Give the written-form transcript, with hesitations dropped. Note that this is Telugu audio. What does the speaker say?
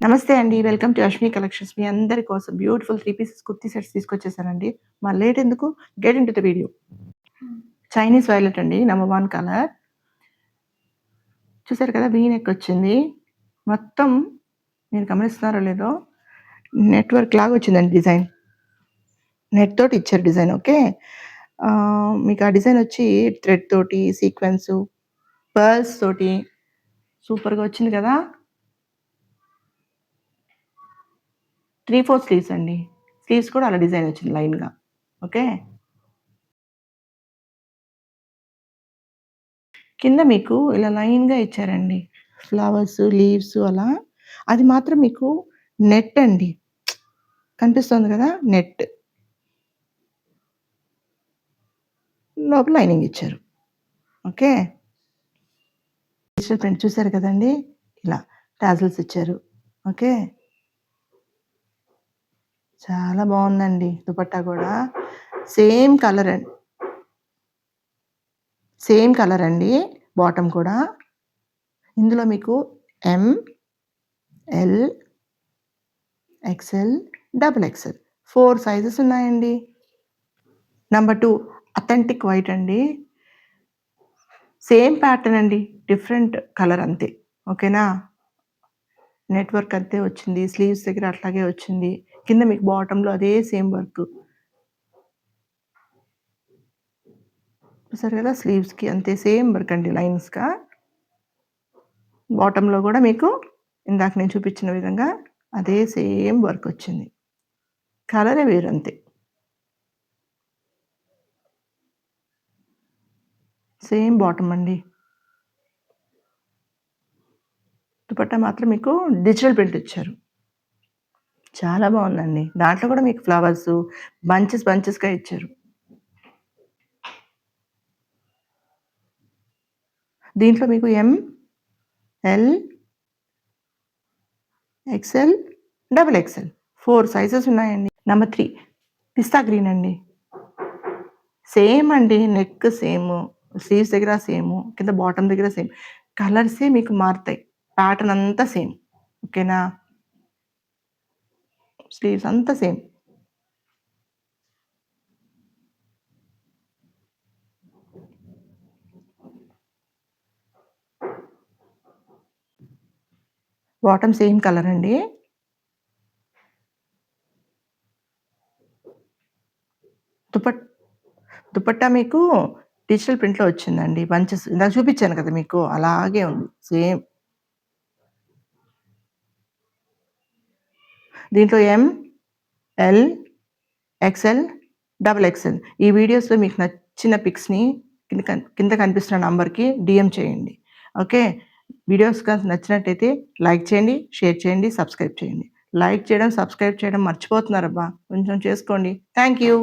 నమస్తే అండి. Welcome to Ashmi collections. మీ అందరి కోసం బ్యూటిఫుల్ 3 పీసెస్ కుర్తీ సెట్స్ తీసుకొచ్చేసానండి. లేట్ ఎందుకు? Get into the video. Chinese violet అండి. Number 1 colour. చూసారు కదా! వీ నెక్ వచ్చింది. మొత్తం మీరు గమనిస్తున్నారో లేదో నెట్ వర్క్ లాగా వచ్చిందండి డిజైన్. నెట్ తోటి ఇచ్చారు డిజైన్. ఓకే. మీకు ఆ డిజైన్ వచ్చి థ్రెడ్ తోటి, సీక్వెన్సు, పర్ల్స్ తోటి సూపర్‌గా వచ్చింది కదా! 3/4 స్లీవ్స్ అండి. స్లీవ్స్ కూడా అలా డిజైన్ వచ్చింది లైన్‌గా. ఓకే. కింద మీకు ఇలా లైన్‌గా ఇచ్చారండి. ఫ్లవర్స్, లీవ్స్ అలా. అది మాత్రం మీకు నెట్ అండి. కనిపిస్తోంది కదా! నెట్. లోపల లైనింగ్ ఇచ్చారు. ఓకే. డిజిటల్ ప్రింట్ చూసారు కదండీ! ఇలా టాజిల్స్ ఇచ్చారు. ఓకే. చాలా బావుందండి దుపట్టా కూడా. సేమ్ కలర్ అండి. సేమ్ కలర్ అండి. బాటమ్ కూడా. ఇందులో మీకు M, L, XL, double XL 4 sizes ఉన్నాయండి. నంబర్ 2 అథెంటిక్ వైట్ అండి. సేమ్ ప్యాటర్న్ అండి. డిఫరెంట్ కలర్ అంతే. ఓకేనా? నెట్ వర్క్ అంతే వచ్చింది. స్లీవ్స్ దగ్గర అట్లాగే వచ్చింది. కింద మీకు బాటమ్‌లో అదే సేమ్ వర్క్. చూసారు కదా! స్లీవ్స్‌కి అంతే సేమ్ వర్క్ అండి లైన్స్‌గా. బాటమ్‌లో కూడా మీకు ఇందాక నేను చూపించిన విధంగా అదే సేమ్ వర్క్ వచ్చింది. కలరే వేరు అంతే. సేమ్ బాటమ్ అండి. దుపట్టా మాత్రం మీకు డిజిటల్ ప్రింట్ ఇచ్చారు. చాలా బావుందండి. దాంట్లో కూడా మీకు ఫ్లవర్సు బంచెస్‌గా ఇచ్చారు. దీంట్లో మీకు M, L, XL, double XL 4 sizes ఉన్నాయండి. నంబర్ 3 పిస్తా గ్రీన్ అండి. సేమ్ అండి. Neck same. స్లీవ్స్ దగ్గర సేము. కింద బాటమ్ దగ్గర సేమ్. కలర్సే మీకు మారుతాయి. ప్యాటర్న్ అంతా సేమ్. ఓకేనా? స్లీవ్స్ అంతా సేమ్. బాటమ్ సేమ్ కలర్ అండి. దుపట్టా మీకు డిజిటల్ ప్రింట్‌లో వచ్చిందండి. బంచెస్ ఇందాక చూపించాను కదా మీకు అలాగే ఉంది. సేమ్. దీంట్లో ఎం, ఎల్, ఎక్స్ఎల్, డబుల్ ఎక్స్ఎల్. ఈ వీడియోస్‌లో మీకు నచ్చిన పిక్స్‌ని కింద కనిపిస్తున్న నంబర్‌కి డీఎం చేయండి. ఓకే. వీడియోస్ గనుక నచ్చినట్టయితే లైక్ చేయండి, షేర్ చేయండి, సబ్స్క్రైబ్ చేయండి. లైక్ చేయడం, సబ్స్క్రైబ్ చేయడం మర్చిపోతున్నారబ్బా! కొంచెం చేసుకోండి. Thank you.